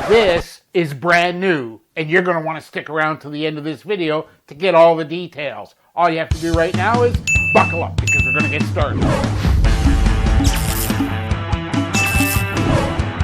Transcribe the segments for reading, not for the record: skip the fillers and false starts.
This is brand new, and you're going to want to stick around to the end of this video to get all the details. All you have to do right now is buckle up, because we're going to get started.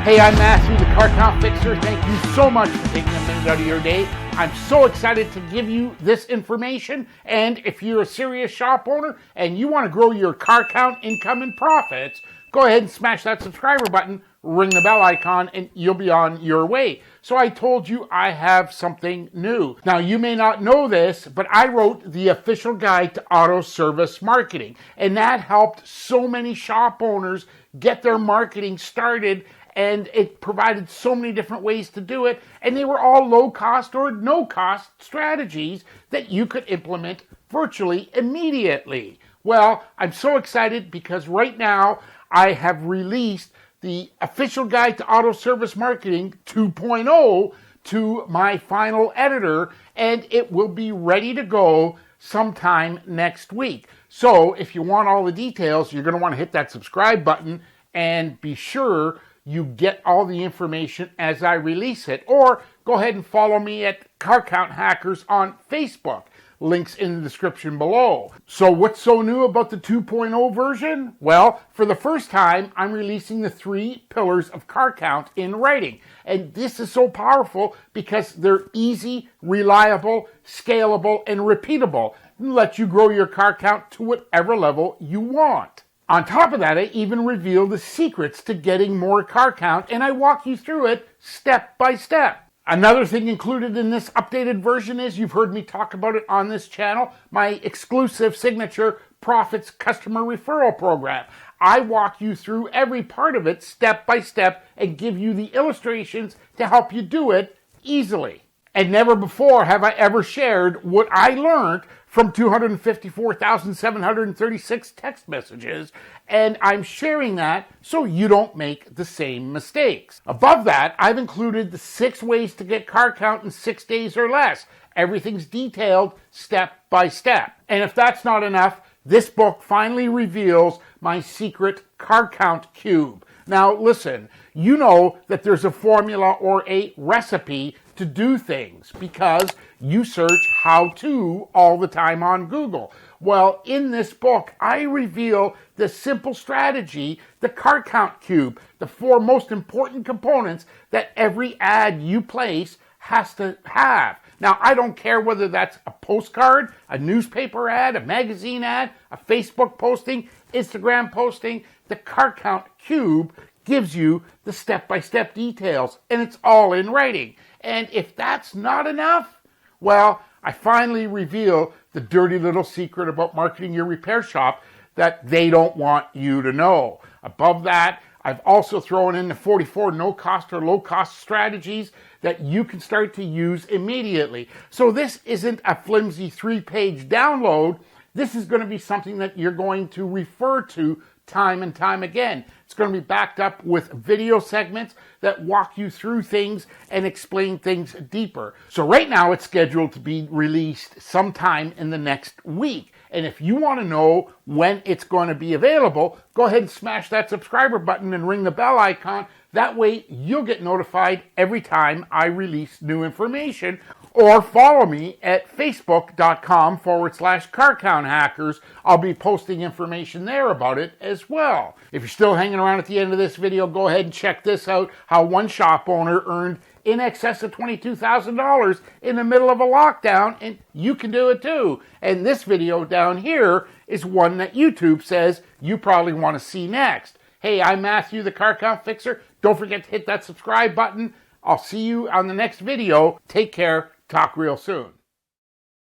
Hey, I'm Matthew, the Car Count Fixer. Thank you so much for taking a minute out of your day. I'm so excited to give you this information, and if you're a serious shop owner and you want to grow your car count, income, and profits, go ahead and smash that subscriber button, ring the bell icon, and you'll be on your way. So I told you I have something new. Now, you may not know this, but I wrote the official guide to auto service marketing, and that helped so many shop owners get their marketing started, and it provided so many different ways to do it, and they were all low-cost or no-cost strategies that you could implement virtually immediately. Well, I'm so excited because right now I have released the official guide to auto service marketing 2.0 to my final editor, and it will be ready to go sometime next week. So if you want all the details, you're going to want to hit that subscribe button and be sure you get all the information as I release it. Or go ahead and follow me at Car Count Hackers on Facebook. Links in the description below. So what's so new about the 2.0 version? Well, for the first time, I'm releasing the 3 pillars of car count in writing. And this is so powerful because they're easy, reliable, scalable, and repeatable, and let you grow your car count to whatever level you want. On top of that, I even reveal the secrets to getting more car count, and I walk you through it step by step. Another thing included in this updated version is, you've heard me talk about it on this channel, my exclusive signature Profits Customer Referral Program. I walk you through every part of it step by step and give you the illustrations to help you do it easily. And never before have I ever shared what I learned from 254,736 text messages, and I'm sharing that so you don't make the same mistakes. Above that, I've included the 6 ways to get car count in 6 days or less. Everything's detailed step by step. And if that's not enough, this book finally reveals my secret car count cube. Now listen, you know that there's a formula or a recipe to do things because you search how to all the time on Google. Well, in this book, I reveal the simple strategy, the car count cube, the 4 most important components that every ad you place has to have. Now, I don't care whether that's a postcard, a newspaper ad, a magazine ad, a Facebook posting, Instagram posting. The car count cube gives you the step-by-step details, and it's all in writing. And if that's not enough, well, I finally reveal the dirty little secret about marketing your repair shop that they don't want you to know. Above that, I've also thrown in the 44 no-cost or low-cost strategies that you can start to use immediately. So this isn't a flimsy 3-page download. This is going to be something that you're going to refer to time and time again. It's going to be backed up with video segments that walk you through things and explain things deeper. So right now it's scheduled to be released sometime in the next week. And if you want to know when it's going to be available, go ahead and smash that subscriber button and ring the bell icon. That way you'll get notified every time I release new information. Or follow me at facebook.com/Car Count Hackers. I'll be posting information there about it as well. If you're still hanging around at the end of this video, go ahead and check this out, how one shop owner earned in excess of $22,000 in the middle of a lockdown, and you can do it too. And this video down here is one that YouTube says you probably want to see next. Hey, I'm Matthew, the Car Count Fixer. Don't forget to hit that subscribe button. I'll see you on the next video. Take care. Talk real soon.